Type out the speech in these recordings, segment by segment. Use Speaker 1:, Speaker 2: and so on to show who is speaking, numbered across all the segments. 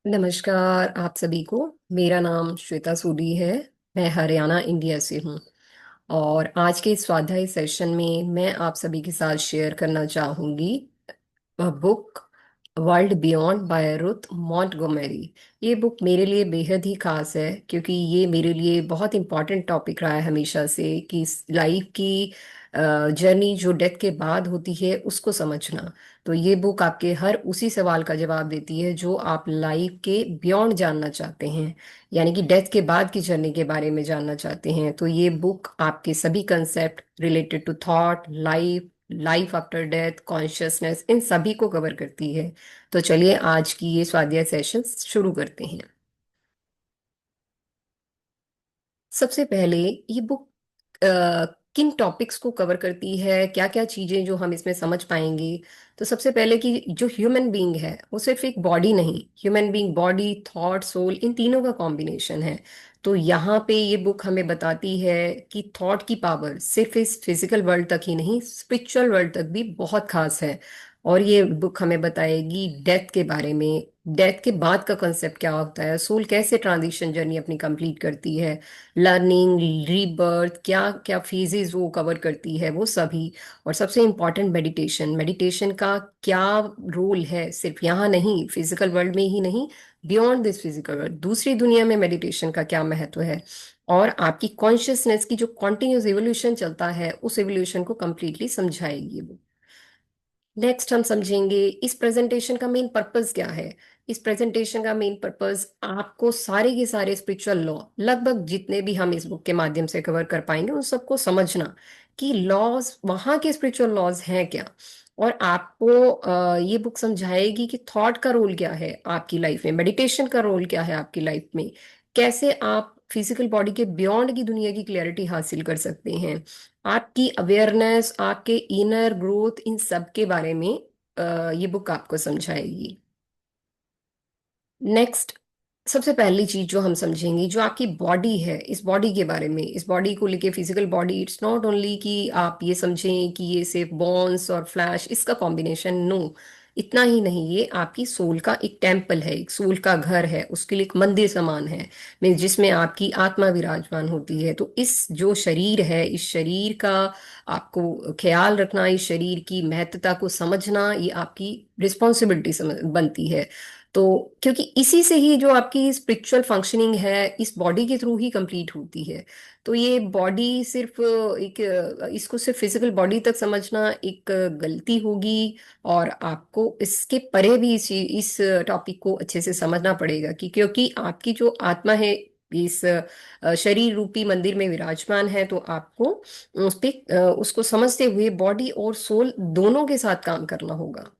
Speaker 1: नमस्कार आप सभी को। मेरा नाम श्वेता सूडी है। मैं हरियाणा इंडिया से हूँ। और आज के स्वाध्याय सेशन में मैं आप सभी के साथ शेयर करना चाहूँगी book world beyond by Ruth Montgomery. ये बुक मेरे लिए बेहद ही खास है क्योंकि ये मेरे लिए बहुत इंपॉर्टेंट टॉपिक रहा है हमेशा से कि लाइफ की जर्नी जो डेथ के बाद होती है उसको समझना। तो ये बुक आपके हर उसी सवाल का जवाब देती है जो आप लाइफ के बियॉन्ड जानना चाहते हैं, यानी कि डेथ के बाद की जर्नी के बारे में जानना चाहते हैं। तो ये बुक आपके सभी concept related to thought, life, life after death, consciousness, इन सभी को कवर करती है। तो चलिए आज की ये स्वाध्याय सेशन शुरू करते हैं। सबसे पहले ये बुक किन टॉपिक्स को कवर करती है, क्या क्या चीजें जो हम इसमें समझ पाएंगे। तो सबसे पहले कि जो ह्यूमन बीइंग है वो सिर्फ एक बॉडी नहीं, human being body, thought, soul, इन तीनों का कॉम्बिनेशन है। तो यहाँ पे ये बुक हमें बताती है कि थॉट की पावर सिर्फ इस फिजिकल वर्ल्ड तक ही नहीं, स्पिरिचुअल वर्ल्ड तक भी बहुत खास है। और ये बुक हमें बताएगी डेथ के बारे में, डेथ के बाद का कंसेप्ट क्या होता है, सोल कैसे ट्रांजिशन जर्नी अपनी कंप्लीट करती है, लर्निंग, रीबर्थ, क्या क्या फेजेस वो कवर करती है वो सभी। और सबसे इम्पॉर्टेंट मेडिटेशन, मेडिटेशन का क्या रोल है, सिर्फ यहाँ नहीं, फिजिकल वर्ल्ड में ही नहीं, बियॉन्ड दिस फिजिकल वर्ल्ड, दूसरी दुनिया में मेडिटेशन का क्या महत्व है। और आपकी कॉन्शियसनेस की जो कॉन्टिन्यूस एवोल्यूशन चलता है उस एवोल्यूशन को कंप्लीटली समझाएगी वो। नेक्स्ट हम समझेंगे इस प्रेजेंटेशन का मेन पर्पस क्या है। इस प्रेजेंटेशन का मेन पर्पस आपको सारे के सारे स्पिरिचुअल लॉ, लगभग जितने भी हम इस बुक के माध्यम से कवर कर पाएंगे उन सबको समझना कि लॉज, वहाँ के स्पिरिचुअल लॉज हैं क्या। और आपको ये बुक समझाएगी कि थॉट का रोल क्या है आपकी लाइफ में, मेडिटेशन का रोल क्या है आपकी लाइफ में, कैसे आप फिजिकल बॉडी के बियॉन्ड की दुनिया की क्लैरिटी हासिल कर सकते हैं, आपकी अवेयरनेस, आपके इनर ग्रोथ, इन सब के बारे में ये बुक आपको समझाएगी। नेक्स्ट, सबसे पहली चीज जो हम समझेंगे, जो आपकी बॉडी है, इस बॉडी के बारे में, इस बॉडी को लेके, physical body, it's not only कि आप ये समझें कि ये सिर्फ बोन्स और फ्लैश, इसका कॉम्बिनेशन, नो, इतना ही नहीं, ये आपकी सोल का एक टेम्पल है, एक सोल का घर है, उसके लिए एक मंदिर समान है, में जिसमें आपकी आत्मा विराजमान होती है। तो इस जो शरीर है, इस शरीर का आपको ख्याल रखना, इस शरीर की महत्ता को समझना, ये आपकी रिस्पॉन्सिबिलिटी बनती है। तो क्योंकि इसी से ही जो आपकी स्पिरिचुअल फंक्शनिंग है इस बॉडी के थ्रू ही कंप्लीट होती है। तो ये बॉडी सिर्फ एक, इसको सिर्फ फिजिकल बॉडी तक समझना एक गलती होगी। और आपको इसके परे भी इस टॉपिक को अच्छे से समझना पड़ेगा कि क्योंकि आपकी जो आत्मा है इस शरीर रूपी मंदिर में विराजमान है, तो आपको उस पे उसको समझते हुए बॉडी और सोल दोनों के साथ काम करना होगा।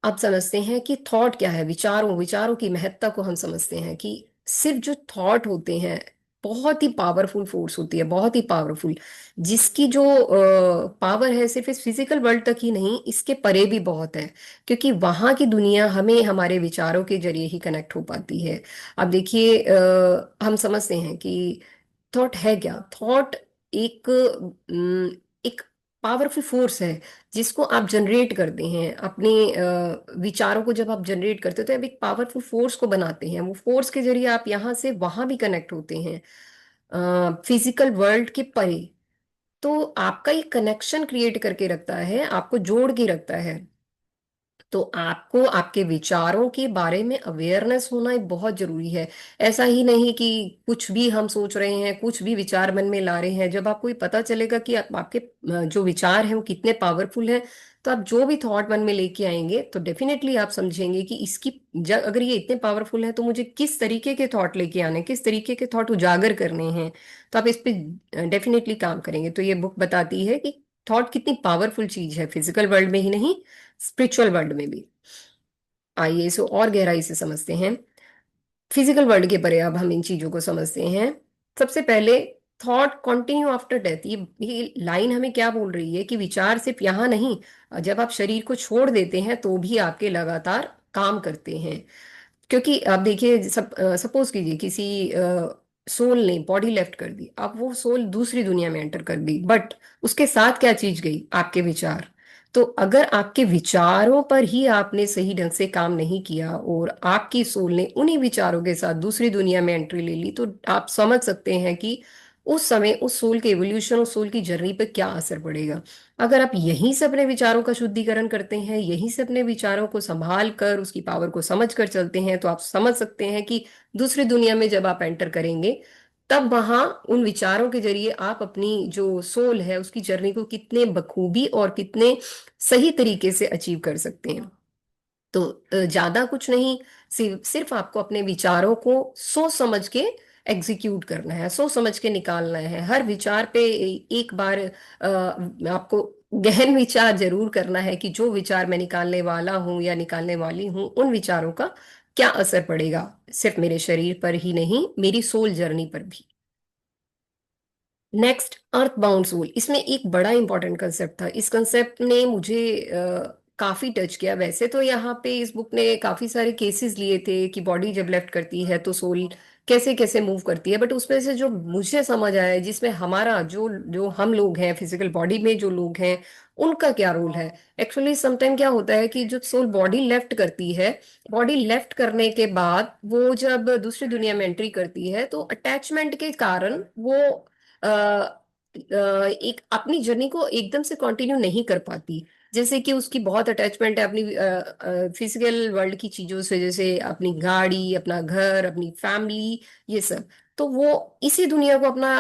Speaker 1: अब समझते हैं कि थॉट क्या है, विचारों, विचारों की महत्ता को हम समझते हैं कि सिर्फ जो थॉट होते हैं, बहुत ही पावरफुल फोर्स होती है, बहुत ही पावरफुल, जिसकी जो पावर है सिर्फ इस फिजिकल वर्ल्ड तक ही नहीं, इसके परे भी बहुत है। क्योंकि वहां की दुनिया हमें हमारे विचारों के जरिए ही कनेक्ट हो पाती है। अब देखिए, हम समझते हैं कि थॉट है क्या। थॉट एक एक पावरफुल फोर्स है जिसको आप जनरेट करते हैं अपने विचारों को। जब आप जनरेट करते हो तो आप एक पावरफुल फोर्स को बनाते हैं, वो फोर्स के जरिए आप यहाँ से वहां भी कनेक्ट होते हैं, फिजिकल वर्ल्ड के परे। तो आपका एक कनेक्शन क्रिएट करके रखता है, आपको जोड़ के रखता है। तो आपको आपके विचारों के बारे में अवेयरनेस होना एक बहुत जरूरी है। ऐसा ही नहीं कि कुछ भी हम सोच रहे हैं, कुछ भी विचार मन में ला रहे हैं, जब आपको ये पता चलेगा कि आपके जो विचार हैं वो कितने पावरफुल हैं, तो आप जो भी थॉट मन में लेके आएंगे तो डेफिनेटली आप समझेंगे कि इसकी, अगर ये इतने पावरफुल हैं तो मुझे किस तरीके के थॉट लेके आने, किस तरीके के थॉट उजागर करने हैं। तो आप इस पे डेफिनेटली काम करेंगे। तो ये बुक बताती है कि थॉट कितनी पावरफुल चीज है, फिजिकल वर्ल्ड में ही नहीं, स्पिरिचुअल वर्ल्ड में भी। आइए इसे और गहराई से समझते हैं। फिजिकल वर्ल्ड के परे अब हम इन चीजों को समझते हैं। सबसे पहले, थॉट कंटिन्यू आफ्टर डेथ, ये लाइन हमें क्या बोल रही है कि विचार सिर्फ यहाँ नहीं, जब आप शरीर को छोड़ देते हैं तो भी आपके लगातार काम करते हैं। क्योंकि आप देखिए, सपोज कीजिए किसी सोल ने बॉडी लेफ्ट कर दी, अब वो सोल दूसरी दुनिया में एंटर कर दी, बट उसके साथ क्या चीज गई, आपके विचार। तो अगर आपके विचारों पर ही आपने सही ढंग से काम नहीं किया और आपकी सोल ने उन्हीं विचारों के साथ दूसरी दुनिया में एंट्री ले ली, तो आप समझ सकते हैं कि उस समय उस सोल के एवोल्यूशन, उस सोल की जर्नी पर क्या असर पड़ेगा। अगर आप यहीं से अपने विचारों का शुद्धिकरण करते हैं, यहीं से अपने विचारों को संभाल कर उसकी पावर को समझ कर चलते हैं, तो आप समझ सकते हैं कि दूसरी दुनिया में जब आप एंटर करेंगे, तब वहां उन विचारों के जरिए आप अपनी जो सोल है उसकी जर्नी को कितने बखूबी और कितने सही तरीके से अचीव कर सकते हैं। तो ज्यादा कुछ नहीं, सिर्फ आपको अपने विचारों को सोच समझ के एग्जीक्यूट करना है, सोच समझ के निकालना है। हर विचार पे एक बार आपको गहन विचार जरूर करना है कि जो विचार मैं निकालने वाला हूं या निकालने वाली हूं, उन विचारों का क्या असर पड़ेगा, सिर्फ मेरे शरीर पर ही नहीं, मेरी सोल जर्नी पर भी। Next, earth bound soul. इसमें एक बड़ा इंपॉर्टेंट कंसेप्ट था, इस कंसेप्ट ने मुझे काफी टच किया। वैसे तो यहाँ पे इस बुक ने काफी सारे केसेस लिए थे कि बॉडी जब लेफ्ट करती है तो सोल कैसे कैसे मूव करती है, बट उसमें से जो मुझे समझ आया है, जिसमें हमारा जो जो हम लोग हैं फिजिकल बॉडी में जो लोग हैं, उनका क्या रोल है। एक्चुअली समटाइम क्या होता है कि जब सोल बॉडी लेफ्ट करती है, बॉडी लेफ्ट करने के बाद वो जब दूसरी दुनिया में एंट्री करती है, तो अटैचमेंट के कारण वो अ, एक अपनी जर्नी को एकदम से कंटिन्यू नहीं कर पाती। जैसे कि उसकी बहुत अटैचमेंट है अपनी फिजिकल वर्ल्ड की चीजों से, जैसे अपनी गाड़ी, अपना घर, अपनी फैमिली, ये सब। तो वो इसी दुनिया को अपना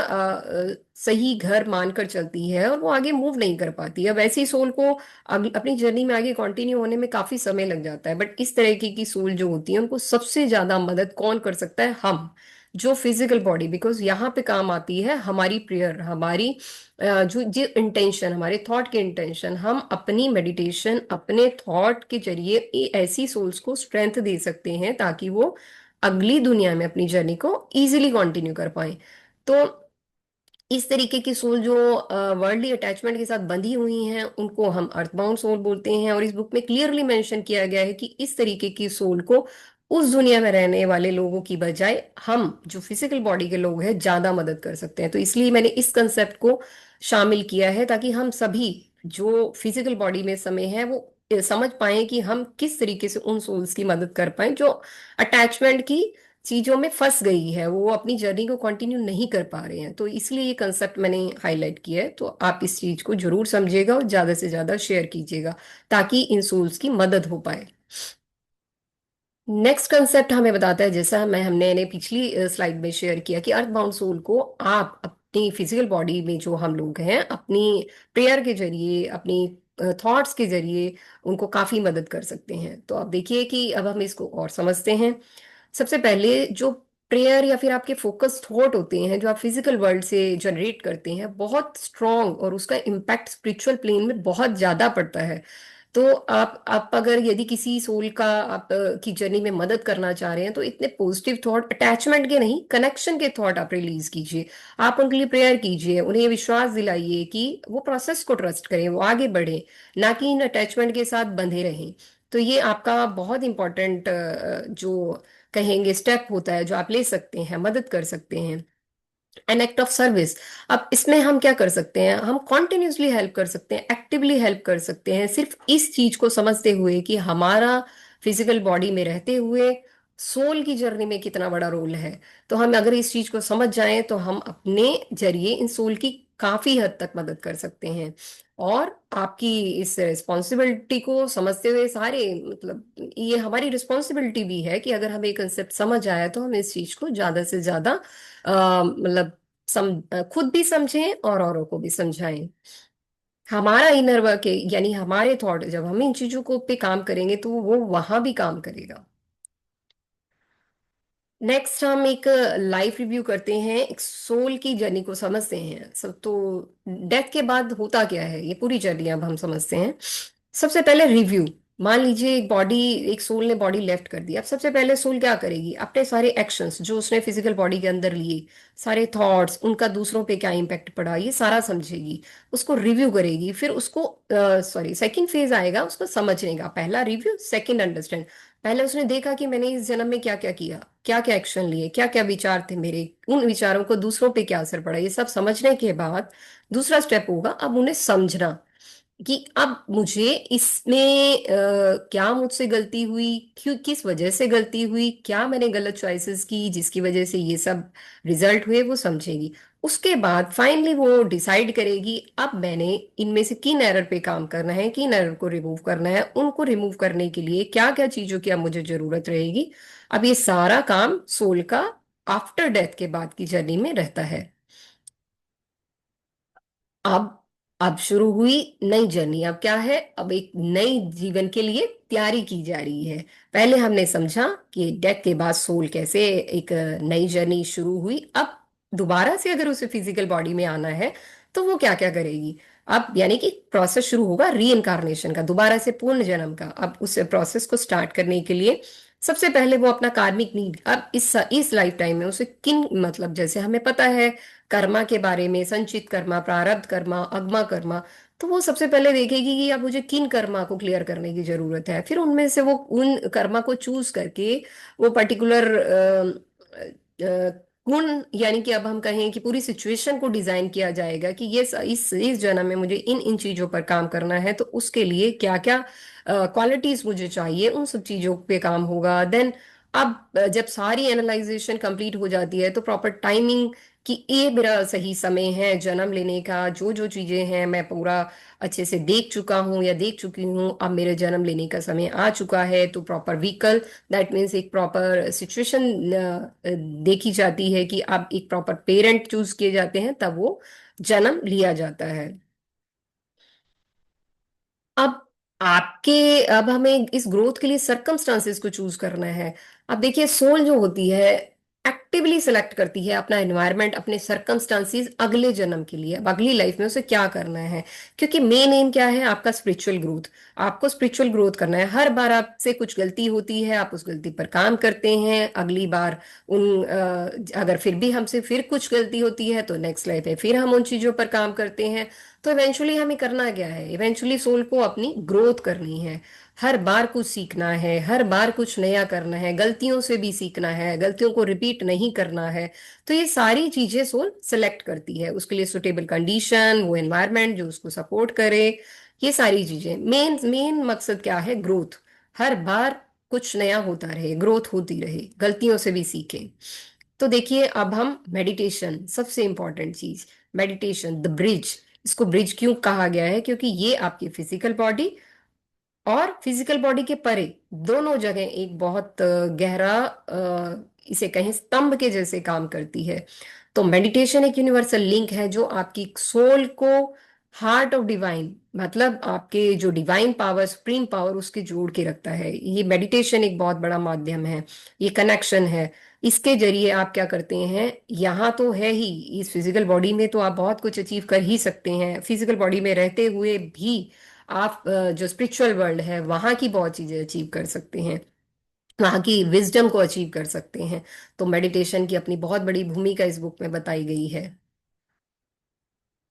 Speaker 1: सही घर मानकर चलती है और वो आगे मूव नहीं कर पाती। अब ऐसी सोल को अपनी जर्नी में आगे कंटिन्यू होने में काफी समय लग जाता है। बट इस तरह की सोल जो होती है, उनको सबसे ज्यादा मदद कौन कर सकता है? हम, जो फिजिकल बॉडी, बिकॉज यहाँ पे काम आती है हमारी प्रेयर, हमारी जो जो इंटेंशन, हमारे थॉट के इंटेंशन। हम अपनी मेडिटेशन, अपने थॉट के जरिए ऐसी सोल्स को स्ट्रेंथ दे सकते हैं ताकि वो अगली दुनिया में अपनी जर्नी को इजीली कंटिन्यू कर पाए। तो इस तरीके की सोल जो वर्ल्डली अटैचमेंट के साथ बंधी हुई हैं, उनको हम अर्थबाउंड सोल बोलते हैं। और इस बुक में क्लियरली मेंशन किया गया है कि इस तरीके की सोल को उस दुनिया में रहने वाले लोगों की बजाय हम जो फिजिकल बॉडी के लोग हैं ज्यादा मदद कर सकते हैं। तो इसलिए मैंने इस कंसेप्ट को शामिल किया है, ताकि हम सभी जो फिजिकल बॉडी में समय है वो समझ पाए कि हम किस तरीके से उन सोल्स की मदद कर पाए जो अटैचमेंट की चीजों में फंस गई है, वो अपनी जर्नी को कंटिन्यू नहीं कर पा रहे हैं। तो इसलिए ये कंसेप्ट मैंने हाईलाइट किया है। तो आप इस चीज को जरूर समझिएगा और ज्यादा से ज्यादा शेयर कीजिएगा, ताकि इन सोल्स की मदद हो पाए। नेक्स्ट कंसेप्ट हमें बताता है, जैसा हमने पिछली स्लाइड में शेयर किया, कि अर्थ बाउंड सोल को आप अपनी फिजिकल बॉडी में जो हम लोग हैं, अपनी प्रेयर के जरिए, अपनी थॉट्स के जरिए उनको काफी मदद कर सकते हैं। तो आप देखिए कि अब हम इसको और समझते हैं। सबसे पहले, जो प्रेयर या फिर आपके फोकस थॉट होते हैं जो आप फिजिकल वर्ल्ड से जनरेट करते हैं, बहुत स्ट्रॉन्ग, और उसका इम्पैक्ट स्पिरिचुअल प्लेन में बहुत ज्यादा पड़ता है। तो आप अगर यदि किसी सोल का आप की जर्नी में मदद करना चाह रहे हैं, तो इतने पॉजिटिव थॉट, अटैचमेंट के नहीं, कनेक्शन के थॉट आप रिलीज कीजिए। आप उनके लिए प्रेयर कीजिए, उन्हें ये विश्वास दिलाइए कि वो प्रोसेस को ट्रस्ट करें, वो आगे बढ़े, ना कि इन अटैचमेंट के साथ बंधे रहें। तो ये आपका बहुत इंपॉर्टेंट जो कहेंगे स्टेप होता है, जो आप ले सकते हैं, मदद कर सकते हैं। An act of service. अब इसमें हम क्या कर सकते हैं? हम कॉन्टिन्यूसली हेल्प कर सकते हैं, एक्टिवली हेल्प कर सकते हैं, सिर्फ इस चीज को समझते हुए कि हमारा फिजिकल बॉडी में रहते हुए सोल की जर्नी में कितना बड़ा रोल है। तो हम अगर इस चीज को समझ जाएं, तो हम अपने जरिए इन सोल की काफी हद तक मदद कर सकते हैं। और आपकी इस रिस्पॉन्सिबिलिटी को समझते हुए, सारे मतलब ये हमारी रिस्पॉन्सिबिलिटी भी है कि अगर हमें कंसेप्ट समझ आया, तो हम इस चीज को ज्यादा से ज्यादा मतलब खुद भी समझें और औरों को भी समझाएं। हमारा इनर वर्क है, यानी हमारे थॉट, जब हम इन चीजों को पे काम करेंगे, तो वो वहां भी काम करेगा। नेक्स्ट, हम एक लाइफ रिव्यू करते हैं, एक सोल की जर्नी को समझते हैं सब। तो डेथ के बाद होता क्या है, ये पूरी जर्नी अब हम समझते हैं। सबसे पहले रिव्यू। मान लीजिए एक बॉडी, एक सोल ने बॉडी लेफ्ट कर दी। अब सबसे पहले सोल क्या करेगी? अपने सारे एक्शंस जो उसने फिजिकल बॉडी के अंदर लिए, सारे थॉट्स, उनका दूसरों पे क्या इम्पेक्ट पड़ा, ये सारा समझेगी, उसको रिव्यू करेगी। फिर उसको सॉरी, सेकंड फेज आएगा उसको समझने का। पहला रिव्यू, सेकंड अंडरस्टैंड। पहले उसने देखा कि मैंने इस जन्म में क्या क्या किया, क्या क्या एक्शन लिए, क्या क्या विचार थे मेरे, उन विचारों को दूसरों पे क्या असर पड़ा, ये सब समझने के बाद दूसरा स्टेप होगा अब उन्हें समझना। कि अब मुझे इसमें क्या मुझसे गलती हुई, क्यों, किस वजह से गलती हुई, क्या मैंने गलत चॉइसेस की जिसकी वजह से ये सब रिजल्ट हुए, वो समझेगी। उसके बाद फाइनली वो डिसाइड करेगी अब मैंने इनमें से किन एरर पे काम करना है, किन एरर को रिमूव करना है, उनको रिमूव करने के लिए क्या क्या चीजों की अब मुझे जरूरत रहेगी। अब ये सारा काम सोल का आफ्टर डेथ के बाद की जर्नी में रहता है। अब अब शुरू हुई नई जर्नी। अब क्या है, अब एक नई जीवन के लिए तैयारी की जा रही है। पहले हमने समझा कि डेथ के बाद सोल कैसे एक नई जर्नी शुरू हुई। अब दोबारा से अगर उसे फिजिकल बॉडी में आना है तो वो क्या क्या करेगी। अब यानी कि प्रोसेस शुरू होगा री इनकारनेशन का, दोबारा से पूर्ण जन्म का। अब उस प्रोसेस को स्टार्ट करने के लिए सबसे पहले वो अपना कार्मिक नीड, अब इस लाइफ टाइम में उसे किन, मतलब जैसे हमें पता है कर्मा के बारे में, संचित कर्मा, प्रारब्ध कर्मा, अगमा कर्मा, तो वो सबसे पहले देखेगी कि अब मुझे किन कर्मा को क्लियर करने की जरूरत है। फिर उनमें से वो उन कर्मा को चूज करके वो पर्टिकुलर गुण, यानी कि अब हम कहें कि पूरी सिचुएशन को डिजाइन किया जाएगा कि ये इस जन्म में मुझे इन इन चीजों पर काम करना है, तो उसके लिए क्या क्या क्वालिटीज मुझे चाहिए, उन सब चीजों पे काम होगा। देन अब जब सारी एनालाइजेशन कंप्लीट हो जाती है तो प्रॉपर टाइमिंग कि ये मेरा सही समय है जन्म लेने का, जो जो चीजें हैं मैं पूरा अच्छे से देख चुका हूँ या देख चुकी हूँ, अब मेरे जन्म लेने का समय आ चुका है। तो प्रॉपर व्हीकल, दैट मीन्स एक प्रॉपर सिचुएशन देखी जाती है कि अब एक प्रॉपर पेरेंट चूज किए जाते हैं, तब वो जन्म लिया जाता है। अब आपके अब हमें इस ग्रोथ के लिए सरकमस्टांसेस को चूज करना है। अब देखिए सोल जो होती है एक्टिवली सिलेक्ट करती है अपना एनवायरनमेंट, अपने सरकमस्टांसेस अगले जन्म के लिए, अब अगली लाइफ में उसे क्या करना है। क्योंकि मेन एम क्या है आपका, स्पिरिचुअल ग्रोथ। आपको स्पिरिचुअल ग्रोथ करना है। हर बार आपसे कुछ गलती होती है, आप उस गलती पर काम करते हैं, अगली बार अगर फिर भी हमसे फिर कुछ गलती होती है तो नेक्स्ट लाइफ है फिर हम उन चीजों पर काम करते हैं। तो इवेंचुअली हमें करना क्या है, इवेंचुअली सोल को अपनी ग्रोथ करनी है। हर बार कुछ सीखना है, हर बार कुछ नया करना है, गलतियों से भी सीखना है, गलतियों को रिपीट नहीं करना है। तो ये सारी चीजें सोल सेलेक्ट करती है, उसके लिए सुटेबल कंडीशन, वो एनवायरनमेंट जो उसको सपोर्ट करे। ये सारी चीजें, मेन मेन मकसद क्या है, ग्रोथ। हर बार कुछ नया होता रहे, ग्रोथ होती रहे, गलतियों से भी सीखे। तो देखिए अब हम मेडिटेशन, सबसे इंपॉर्टेंट चीज मेडिटेशन, द ब्रिज। इसको ब्रिज क्यों कहा गया है, क्योंकि ये आपकी फिजिकल बॉडी और फिजिकल बॉडी के परे दोनों जगह एक बहुत गहरा, इसे कहें स्तंभ के जैसे काम करती है। तो मेडिटेशन एक यूनिवर्सल लिंक है जो आपकी सोल को हार्ट ऑफ डिवाइन, मतलब आपके जो डिवाइन पावर, सुप्रीम पावर, उसके जोड़ के रखता है। ये मेडिटेशन एक बहुत बड़ा माध्यम है, ये कनेक्शन है। इसके जरिए आप क्या करते हैं, यहाँ तो है ही, इस फिजिकल बॉडी में तो आप बहुत कुछ अचीव कर ही सकते हैं, फिजिकल बॉडी में रहते हुए भी आप जो स्पिरिचुअल वर्ल्ड है वहां की बहुत चीजें अचीव कर सकते हैं, वहां की विजडम को अचीव कर सकते हैं। तो मेडिटेशन की अपनी बहुत बड़ी भूमिका इस बुक में बताई गई है।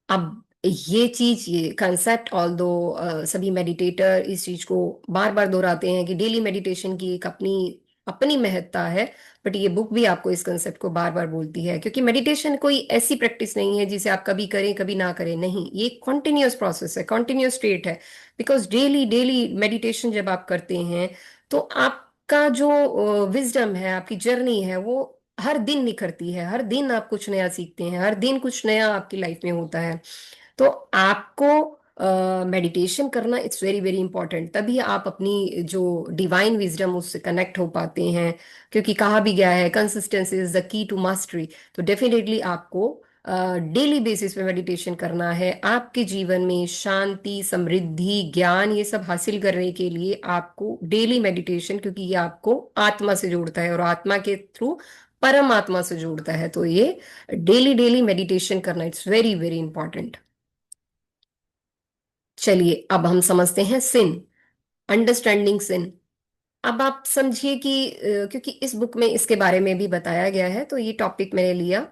Speaker 1: अब ये चीज, ये कंसेप्ट, ऑल दो सभी मेडिटेटर इस चीज को बार बार दोहराते हैं कि डेली मेडिटेशन की एक अपनी अपनी महत्ता है, बट ये बुक भी आपको इस कंसेप्ट को बार बार बोलती है, क्योंकि मेडिटेशन कोई ऐसी प्रैक्टिस नहीं है जिसे आप कभी करें कभी ना करें, नहीं, ये कॉन्टिन्यूअस प्रोसेस है, कॉन्टिन्यूअस स्टेट है। बिकॉज डेली डेली मेडिटेशन जब आप करते हैं तो आपका जो विजडम है, आपकी जर्नी है, वो हर दिन निखरती है, हर दिन आप कुछ नया सीखते हैं, हर दिन कुछ नया आपकी लाइफ में होता है। तो आपको मेडिटेशन करना इट्स वेरी वेरी इंपॉर्टेंट, तभी आप अपनी जो डिवाइन विजडम उससे कनेक्ट हो पाते हैं। क्योंकि कहा भी गया है consistency is the key to mastery. तो डेफिनेटली आपको डेली बेसिस पे मेडिटेशन करना है। आपके जीवन में शांति, समृद्धि, ज्ञान, ये सब हासिल करने के लिए आपको डेली मेडिटेशन, क्योंकि ये आपको आत्मा से जोड़ता है और आत्मा के थ्रू परमात्मा से जोड़ता है, तो ये डेली डेली मेडिटेशन करना इट्स वेरी वेरी इंपॉर्टेंट। चलिए अब हम समझते हैं सिन, अंडरस्टैंडिंग सिन। अब आप समझिए कि क्योंकि इस बुक में इसके बारे में भी बताया गया है तो ये टॉपिक मैंने लिया।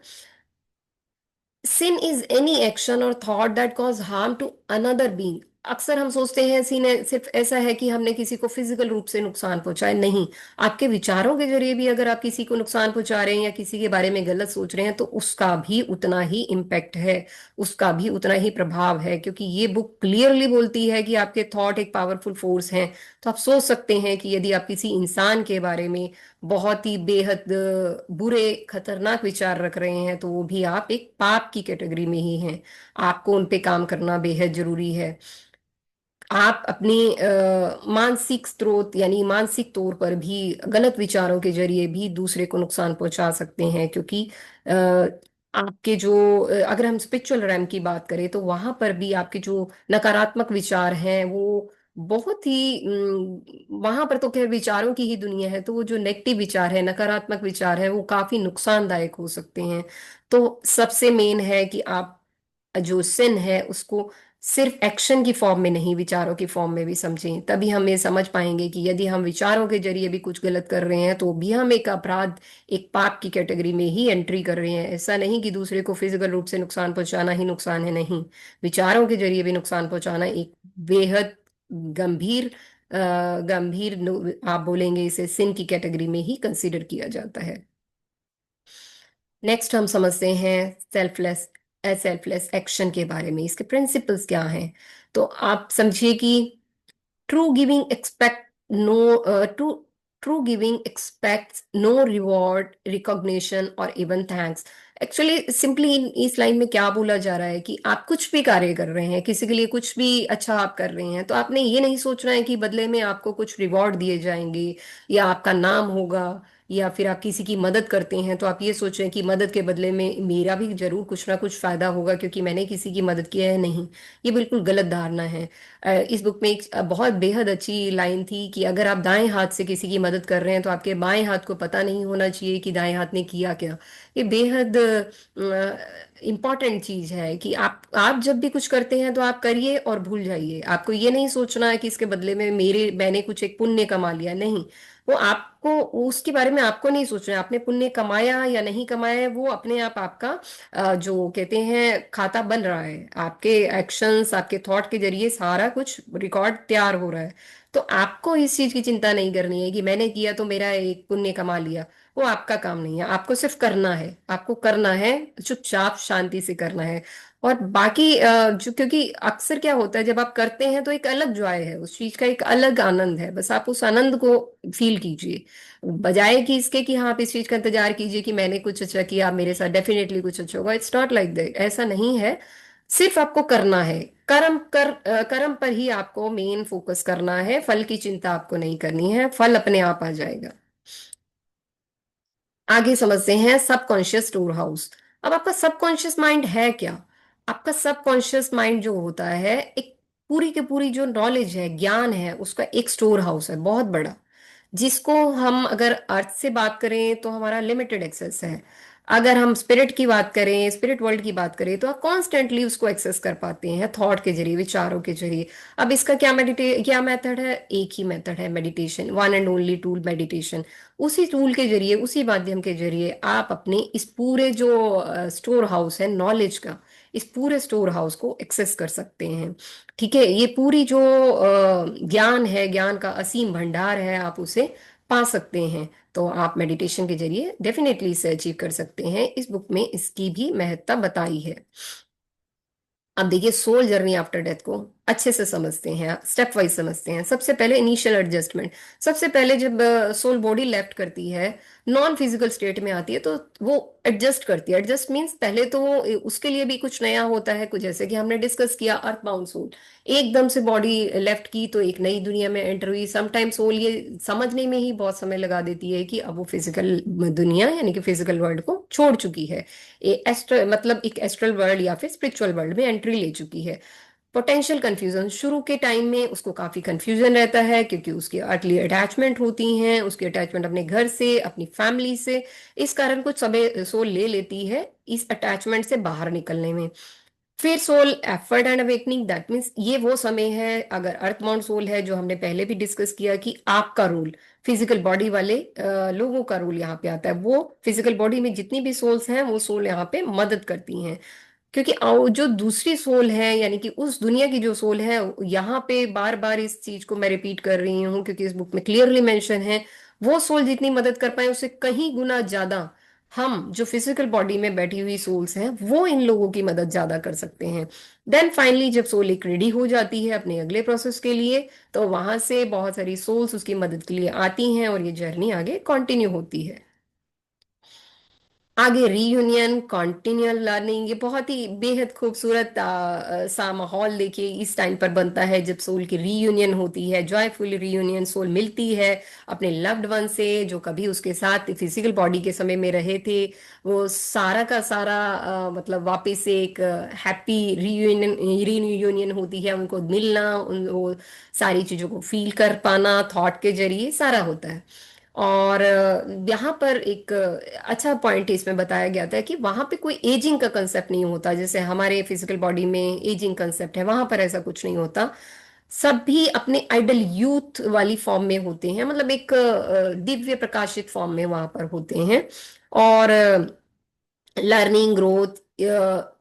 Speaker 1: Sin is any action or thought that cause harm to another being. अक्सर हम सोचते हैं सीने सिर्फ ऐसा है कि हमने किसी को फिजिकल रूप से नुकसान पहुंचाया, नहीं। आपके विचारों के जरिए भी अगर आप किसी को नुकसान पहुंचा रहे हैं या किसी के बारे में गलत सोच रहे हैं तो उसका भी उतना ही इम्पैक्ट है, उसका भी उतना ही प्रभाव है, क्योंकि ये बुक क्लियरली बोलती है कि आपके थॉट एक पावरफुल फोर्स हैं। तो आप सोच सकते हैं कि यदि आप किसी इंसान के बारे में बहुत ही बेहद बुरे खतरनाक विचार रख रहे हैं तो वो भी आप एक पाप की कैटेगरी में ही हैं। आपको उन पे काम करना बेहद जरूरी है। आप अपनी मानसिक स्रोत यानी मानसिक तौर पर भी गलत विचारों के जरिए भी दूसरे को नुकसान पहुंचा सकते हैं, क्योंकि अ, आपके जो अगर हम स्पिरिचुअल रैम की बात करें तो वहां पर भी आपके जो नकारात्मक विचार हैं वो बहुत ही वहां पर तो खैर विचारों की ही दुनिया है, तो वो जो नेगेटिव विचार है, नकारात्मक विचार है, वो काफी नुकसानदायक हो सकते हैं। तो सबसे मेन है कि आप जो सिन है उसको सिर्फ एक्शन की फॉर्म में नहीं, विचारों की फॉर्म में भी समझें। तभी हम ये समझ पाएंगे कि यदि हम विचारों के जरिए भी कुछ गलत कर रहे हैं तो भी हम एक अपराध, एक पाप की कैटेगरी में ही एंट्री कर रहे हैं। ऐसा नहीं कि दूसरे को फिजिकल रूप से नुकसान पहुंचाना ही नुकसान है, नहीं। विचारों के जरिए भी नुकसान पहुंचाना एक बेहद गंभीर आप बोलेंगे इसे सिन की कैटेगरी में ही कंसीडर किया जाता है। नेक्स्ट हम समझते हैं सेल्फलेस एक्शन के बारे में, इसके प्रिंसिपल्स क्या हैं। तो आप समझिए कि true giving expect no true true giving expects no reward, recognition और इवन थैंक्स। एक्चुअली सिंपली इस लाइन में क्या बोला जा रहा है कि आप कुछ भी कार्य कर रहे हैं, किसी के लिए कुछ भी अच्छा आप कर रहे हैं, तो आपने ये नहीं सोचना है कि बदले में आपको कुछ रिवॉर्ड दिए जाएंगे या आपका नाम होगा, या फिर आप किसी की मदद करते हैं तो आप ये सोच रहे हैं कि मदद के बदले में मेरा भी जरूर कुछ ना कुछ फायदा होगा क्योंकि मैंने किसी की मदद की है। नहीं, ये बिल्कुल गलत धारणा है। इस बुक में एक बहुत बेहद अच्छी लाइन थी कि अगर आप दाएं हाथ से किसी की मदद कर रहे हैं तो आपके बाएं हाथ को पता नहीं होना चाहिए कि दाएं हाथ ने किया क्या। ये बेहद इम्पॉर्टेंट चीज है कि आप जब भी कुछ करते हैं तो आप करिए और भूल जाइए। आपको ये नहीं सोचना है कि इसके बदले में मैंने कुछ एक पुण्य कमा लिया, नहीं। वो आपको उसके बारे में आपको नहीं सोचना है, आपने पुण्य कमाया या नहीं कमाया है, वो अपने आप आपका जो कहते हैं खाता बन रहा है। आपके एक्शंस, आपके थॉट के जरिए सारा कुछ रिकॉर्ड तैयार हो रहा है। तो आपको इस चीज की चिंता नहीं करनी है कि मैंने किया तो मेरा एक पुण्य कमा लिया। वो आपका काम नहीं है, आपको सिर्फ करना है, आपको करना है, चुपचाप शांति से करना है। और बाकी जो क्योंकि अक्सर क्या होता है जब आप करते हैं तो एक अलग जॉय है, उस चीज का एक अलग आनंद है, बस आप उस आनंद को फील कीजिए, बजाय कि इसके कि हाँ आप इस चीज का इंतजार कीजिए कि मैंने कुछ अच्छा किया मेरे साथ डेफिनेटली कुछ अच्छा होगा। इट्स नॉट लाइक दैट, ऐसा नहीं है। सिर्फ आपको करना है, कर्म पर ही आपको मेन फोकस करना है, फल की चिंता आपको नहीं करनी है, फल अपने आप आ जाएगा। आगे समझते हैं सबकॉन्शियस स्टोर हाउस। अब आपका सबकॉन्शियस माइंड है क्या? आपका सबकॉन्शियस माइंड जो होता है एक पूरी की पूरी जो नॉलेज है, ज्ञान है, उसका एक स्टोर हाउस है बहुत बड़ा, जिसको हम अगर अर्थ से बात करें तो हमारा लिमिटेड एक्सेस है। अगर हम स्पिरिट की बात करें, स्पिरिट वर्ल्ड की बात करें, तो आप कॉन्स्टेंटली उसको एक्सेस कर पाते हैं थॉट के जरिए, विचारों के जरिए। अब इसका क्या मेथड है? एक ही मेथड है, meditation, one and only tool meditation. उसी टूल के जरिए, उसी माध्यम के जरिए आप अपने इस पूरे जो स्टोर हाउस है नॉलेज का, इस पूरे स्टोर हाउस को एक्सेस कर सकते हैं। ठीक है, ये पूरी जो ज्ञान है, ज्ञान का असीम भंडार है, आप उसे पा सकते हैं। तो आप मेडिटेशन के जरिए डेफिनेटली इसे अचीव कर सकते हैं। इस बुक में इसकी भी महत्ता बताई है। अब देखिए सोल जर्नी आफ्टर डेथ को अच्छे से समझते हैं, स्टेप वाइज समझते हैं। सबसे पहले इनिशियल एडजस्टमेंट। सबसे पहले जब सोल बॉडी लेफ्ट करती है, नॉन फिजिकल स्टेट में आती है, तो वो एडजस्ट करती है। एडजस्ट मीन्स पहले तो उसके लिए भी कुछ नया होता है, कुछ जैसे कि हमने डिस्कस किया अर्थ बाउंड सोल एकदम से बॉडी लेफ्ट की तो एक नई दुनिया में एंटर हुई। समटाइम सोल ये समझने में ही बहुत समय लगा देती है कि अब वो फिजिकल दुनिया यानी कि फिजिकल वर्ल्ड को छोड़ चुकी है, मतलब एक एस्ट्रल वर्ल्ड या फिर स्पिरिचुअल वर्ल्ड में एंट्री ले चुकी है। पोटेंशियल कंफ्यूजन, शुरू के टाइम में उसको काफी कंफ्यूजन रहता है क्योंकि उसकी अर्ली अटैचमेंट होती हैं, उसकी अटैचमेंट अपने घर से, अपनी फैमिली से। इस कारण कुछ समय सोल ले लेती है इस अटैचमेंट से बाहर निकलने में। फिर soul effort and awakening, that means ये वो समय है, अगर अर्थमाउंड सोल है जो हमने पहले भी डिस्कस किया कि आपका रोल, फिजिकल बॉडी वाले लोगों का रोल यहाँ पे आता है। वो फिजिकल बॉडी में जितनी भी सोल्स हैं वो सोल यहाँ पे मदद करती हैं, क्योंकि जो दूसरी सोल है, यानी कि उस दुनिया की जो सोल है, यहाँ पे बार बार इस चीज को मैं रिपीट कर रही हूँ क्योंकि इस बुक में क्लियरली मेंशन है, वो सोल जितनी मदद कर पाए उससे कहीं गुना ज्यादा हम जो फिजिकल बॉडी में बैठी हुई सोल्स हैं वो इन लोगों की मदद ज्यादा कर सकते हैं। देन फाइनली जब सोल एक रेडी हो जाती है अपने अगले प्रोसेस के लिए, तो वहां से बहुत सारी सोल्स उसकी मदद के लिए आती हैं और ये जर्नी आगे कंटिन्यू होती है। आगे रीयूनियन, कॉन्टिन्यूअल लर्निंग, ये बहुत ही बेहद खूबसूरत सा माहौल देखिए इस टाइम पर बनता है जब सोल की रीयूनियन होती है, जॉयफुल रीयूनियन, सोल मिलती है अपने लव्ड वन से जो कभी उसके साथ फिजिकल बॉडी के समय में रहे थे। वो सारा का सारा मतलब वापस से एक हैप्पी रीयूनियन रीयूनियन होती है, उनको मिलना, उन वो सारी चीजों को फील कर पाना थॉट के जरिए सारा होता है। और यहाँ पर एक अच्छा पॉइंट इसमें बताया गया था कि वहां पे कोई एजिंग का कंसेप्ट नहीं होता, जैसे हमारे फिजिकल बॉडी में एजिंग कंसेप्ट है, वहां पर ऐसा कुछ नहीं होता। सब भी अपने आइडल यूथ वाली फॉर्म में होते हैं, मतलब एक दिव्य प्रकाशित फॉर्म में वहां पर होते हैं। और लर्निंग ग्रोथ,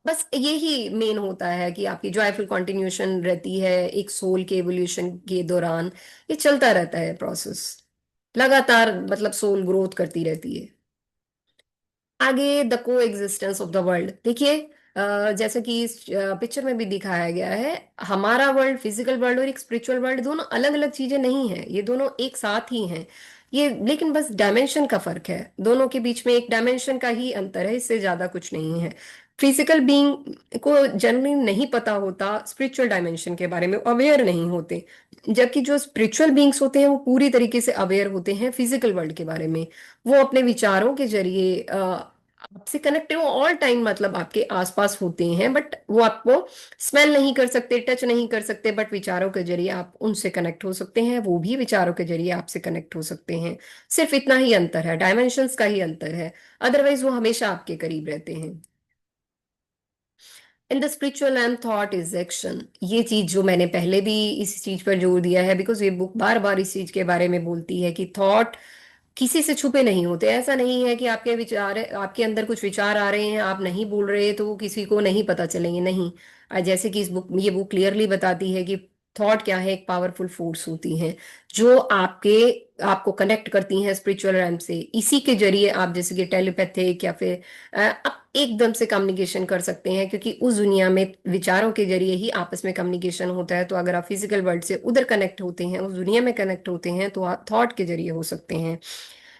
Speaker 1: बस यही मेन होता है कि आपकी जॉयफुल कंटिन्यूशन रहती है एक सोल के एवोल्यूशन के दौरान। ये चलता रहता है प्रोसेस लगातार, मतलब सोल ग्रोथ करती रहती है। आगे द को एग्जिस्टेंस ऑफ द वर्ल्ड देखिए, जैसे कि इस पिक्चर में भी दिखाया गया है, हमारा वर्ल्ड, फिजिकल वर्ल्ड और एक स्पिरिचुअल वर्ल्ड दोनों अलग अलग चीजें नहीं हैं, ये दोनों एक साथ ही हैं। ये लेकिन बस डायमेंशन का फर्क है, दोनों के बीच में एक डायमेंशन का ही अंतर है, इससे ज्यादा कुछ नहीं है। फिजिकल बीइंग को जनरली नहीं पता होता स्पिरिचुअल डायमेंशन के बारे में, अवेयर नहीं होते, जबकि जो स्पिरिचुअल बीइंग्स होते हैं वो पूरी तरीके से अवेयर होते हैं फिजिकल वर्ल्ड के बारे में। वो अपने विचारों के जरिए आपसे कनेक्ट, वो ऑल टाइम मतलब आपके आसपास होते हैं, बट वो आपको स्मेल नहीं कर सकते, टच नहीं कर सकते, बट विचारों के जरिए आप उनसे कनेक्ट हो सकते हैं, वो भी विचारों के जरिए आपसे कनेक्ट हो सकते हैं। सिर्फ इतना ही अंतर है, डायमेंशंस का ही अंतर है, अदरवाइज वो हमेशा आपके करीब रहते हैं। In the spiritual and thought is action, ये चीज जो मैंने पहले भी इस चीज पर जोर दिया है, बिकॉज ये बुक बार बार इस चीज के बारे में बोलती है कि थॉट किसी से छुपे नहीं होते। ऐसा नहीं है कि आपके विचार, आपके अंदर कुछ विचार आ रहे हैं, आप नहीं बोल रहे तो वो किसी को नहीं पता चलेंगे, नहीं। जैसे कि इस बुक, ये बुक क्लियरली बताती है कि थॉट क्या है, एक पावरफुल फोर्स होती हैं जो आपको कनेक्ट करती हैं स्पिरिचुअल रैम से। इसी के जरिए आप जैसे कि टेलीपैथिक या फिर आप एकदम से कम्युनिकेशन कर सकते हैं, क्योंकि उस दुनिया में विचारों के जरिए ही आपस में कम्युनिकेशन होता है। तो अगर आप फिजिकल वर्ल्ड से उधर कनेक्ट होते हैं, उस दुनिया में कनेक्ट होते हैं, तो आप थॉट के जरिए हो सकते हैं।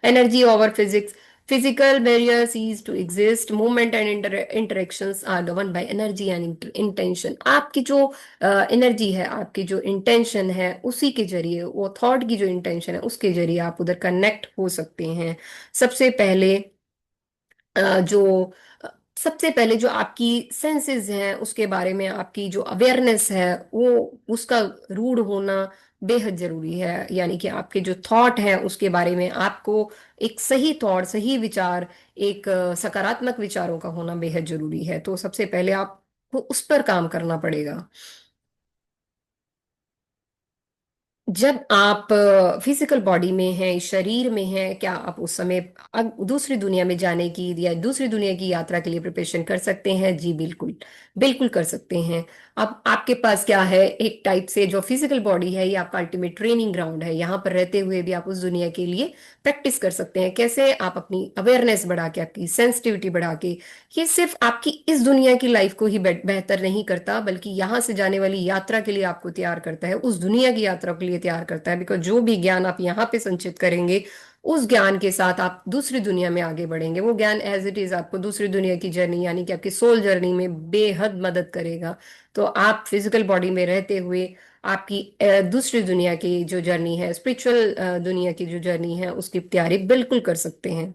Speaker 1: energy over physics, physical barriers cease to exist, movement and interactions are governed by energy and intention। आपकी जो एनर्जी है, आपकी जो इंटेंशन है, उसी के जरिए, वो थॉट की जो इंटेंशन है उसके जरिए आप उधर कनेक्ट हो सकते हैं। सबसे पहले जो सबसे पहले जो आपकी सेंसेस हैं उसके बारे में आपकी जो अवेयरनेस है, वो उसका रूढ़ होना बेहद जरूरी है। यानी कि आपके जो थॉट हैं उसके बारे में आपको एक सही थॉट, सही विचार, एक सकारात्मक विचारों का होना बेहद जरूरी है। तो सबसे पहले आपको उस पर काम करना पड़ेगा। जब आप फिजिकल बॉडी में हैं, शरीर में हैं, क्या आप उस समय दूसरी दुनिया में जाने की या दूसरी दुनिया की यात्रा के लिए प्रिपरेशन कर सकते हैं? जी बिल्कुल, बिल्कुल कर सकते हैं। अब आपके पास क्या है, एक टाइप से जो फिजिकल बॉडी है ये आपका अल्टीमेट ट्रेनिंग ग्राउंड है, यहाँ पर रहते हुए भी आप उस दुनिया के लिए प्रैक्टिस कर सकते हैं। कैसे? आप अपनी अवेयरनेस बढ़ा के, आपकी सेंसिटिविटी बढ़ा के। ये सिर्फ आपकी इस दुनिया की लाइफ को ही बेहतर नहीं करता, बल्कि यहाँ से जाने वाली यात्रा के लिए आपको तैयार करता है, उस दुनिया की यात्रा के लिए तैयार करता है। बिकॉज जो भी ज्ञान आप यहाँ पे संचित करेंगे, उस ज्ञान के साथ आप दूसरी दुनिया में आगे बढ़ेंगे। वो ज्ञान एज इट इज आपको दूसरी दुनिया की जर्नी, यानी कि आपकी सोल जर्नी में बेहद मदद करेगा। तो आप फिजिकल बॉडी में रहते हुए आपकी दूसरी दुनिया की जो जर्नी है, स्पिरिचुअल दुनिया की जो जर्नी है, उसकी तैयारी बिल्कुल कर सकते हैं।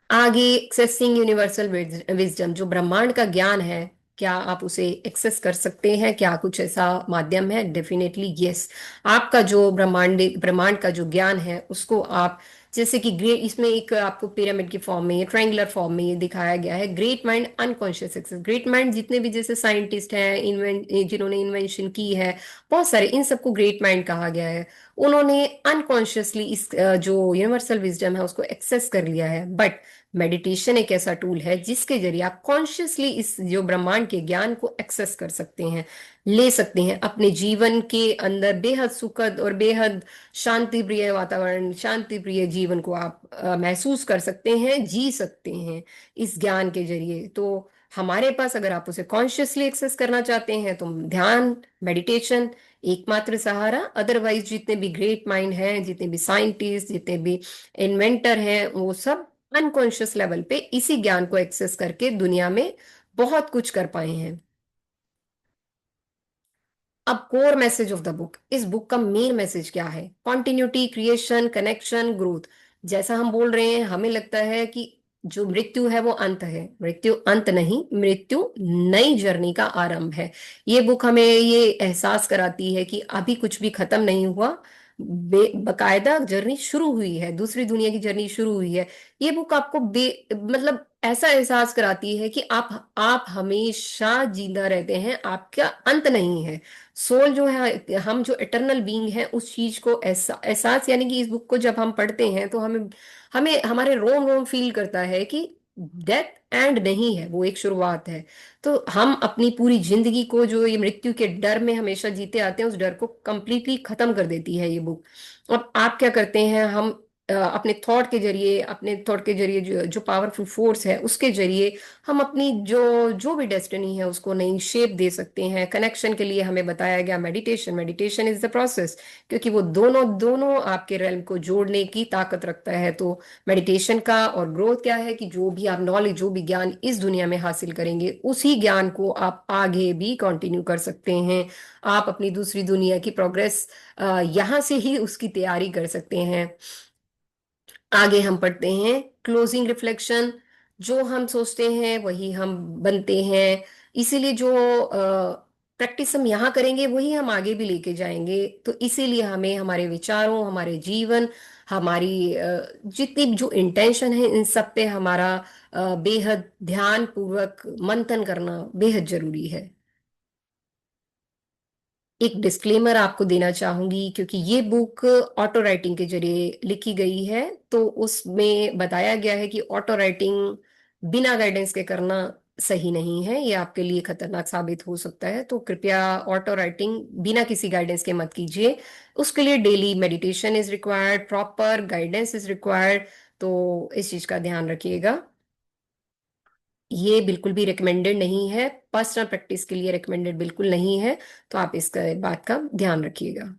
Speaker 1: आगे एक्सेसिंग यूनिवर्सल विजडम, जो ब्रह्मांड का ज्ञान है, क्या आप उसे एक्सेस कर सकते हैं? क्या कुछ ऐसा माध्यम है? Definitely yes. आपका जो ब्रह्मांड ब्रह्मांड का जो ज्ञान है उसको आप जैसे कि ग्रेट, इसमें एक आपको पिरामिड की फॉर्म में, ट्रायंगुलर फॉर्म में ये दिखाया गया है, great mind unconscious access. Great mind जितने भी जैसे साइंटिस्ट हैं, जिन्होंने इन्वेंशन की है, बहुत सारे, इन सबको ग्रेट माइंड कहा गया है। उन्होंने अनकॉन्शियसली इस जो यूनिवर्सल विजडम है उसको एक्सेस कर लिया है। बट मेडिटेशन एक ऐसा टूल है जिसके जरिए आप कॉन्शियसली इस जो ब्रह्मांड के ज्ञान को एक्सेस कर सकते हैं, ले सकते हैं अपने जीवन के अंदर। बेहद सुखद और बेहद शांति प्रिय वातावरण, शांति प्रिय जीवन को आप महसूस कर सकते हैं, जी सकते हैं इस ज्ञान के जरिए। तो हमारे पास, अगर आप उसे कॉन्शियसली एक्सेस करना चाहते हैं, तो ध्यान, मेडिटेशन एकमात्र सहारा। अदरवाइज जितने भी ग्रेट माइंड हैं, जितने भी साइंटिस्ट, जितने भी इन्वेंटर हैं, वो सब अनकॉन्शियस लेवल पे इसी ज्ञान को एक्सेस करके दुनिया में बहुत कुछ कर पाए हैं। अब core message of the book, इस बुक का मेन मैसेज क्या है? Continuity, creation, connection, growth. जैसा हम बोल रहे हैं, हमें लगता है कि जो मृत्यु है वो अंत है। मृत्यु अंत नहीं, मृत्यु नई जर्नी का आरंभ है। ये बुक हमें ये एहसास कराती है कि अभी कुछ भी खत्म नहीं हुआ, बकायदा जर्नी शुरू हुई है, दूसरी दुनिया की जर्नी शुरू हुई है। ये बुक आपको मतलब ऐसा एहसास कराती है कि आप हमेशा जिंदा रहते हैं, आपका अंत नहीं है। सोल जो है, हम जो इटरनल बीइंग है, उस चीज को एहसास, यानी कि इस बुक को जब हम पढ़ते हैं तो हमें हमें हमारे रोम रोम फील करता है कि डेथ एंड नहीं है, वो एक शुरुआत है। तो हम अपनी पूरी जिंदगी को जो ये मृत्यु के डर में हमेशा जीते आते हैं, उस डर को कंप्लीटली खत्म कर देती है ये बुक। अब आप क्या करते हैं? हम अपने थॉट के जरिए, अपने थॉट के जरिए जो पावरफुल फोर्स है उसके जरिए हम अपनी जो जो भी डेस्टिनी है उसको नई शेप दे सकते हैं। कनेक्शन के लिए हमें बताया गया meditation, meditation is the process, क्योंकि वो दोनों दोनों आपके रेल्म को जोड़ने की ताकत रखता है। तो मेडिटेशन का और ग्रोथ क्या है कि जो भी आप नॉलेज, जो भी ज्ञान इस दुनिया में हासिल करेंगे, उसी ज्ञान को आप आगे भी कंटिन्यू कर सकते हैं। आप अपनी दूसरी दुनिया की प्रोग्रेस यहाँ से ही उसकी तैयारी कर सकते हैं। आगे हम पढ़ते हैं क्लोजिंग रिफ्लेक्शन। जो हम सोचते हैं वही हम बनते हैं। इसीलिए जो प्रैक्टिस हम यहाँ करेंगे वही हम आगे भी लेके जाएंगे। तो इसीलिए हमें हमारे विचारों, हमारे जीवन, हमारी जितनी भी जो इंटेंशन है, इन सब पे हमारा बेहद ध्यान पूर्वक मंथन करना बेहद जरूरी है। एक डिस्क्लेमर आपको देना चाहूंगी, क्योंकि ये बुक ऑटो राइटिंग के जरिए लिखी गई है। तो उसमें बताया गया है कि ऑटो राइटिंग बिना गाइडेंस के करना सही नहीं है, ये आपके लिए खतरनाक साबित हो सकता है। तो कृपया ऑटो राइटिंग बिना किसी गाइडेंस के मत कीजिए। उसके लिए daily meditation is required, proper guidance is required. तो इस चीज का ध्यान रखिएगा। ये बिल्कुल भी रिकमेंडेड नहीं है, पर्सनल प्रैक्टिस के लिए रिकमेंडेड बिल्कुल नहीं है। तो आप इसका बात का ध्यान रखिएगा।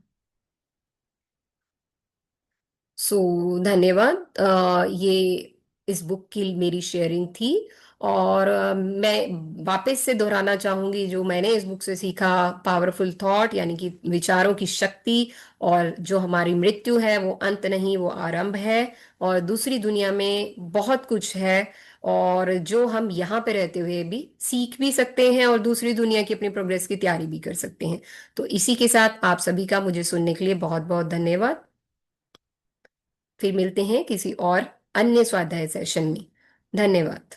Speaker 1: सो धन्यवाद। ये इस बुक की मेरी शेयरिंग थी। और मैं वापस से दोहराना चाहूंगी जो मैंने इस बुक से सीखा। पावरफुल थॉट, यानी कि विचारों की शक्ति। और जो हमारी मृत्यु है वो अंत नहीं, वो आरंभ है। और दूसरी दुनिया में बहुत कुछ है, और जो हम यहाँ पे रहते हुए भी सीख भी सकते हैं, और दूसरी दुनिया की अपनी प्रोग्रेस की तैयारी भी कर सकते हैं। तो इसी के साथ आप सभी का मुझे सुनने के लिए बहुत बहुत धन्यवाद। फिर मिलते हैं किसी और अन्य स्वाध्याय सेशन में। धन्यवाद।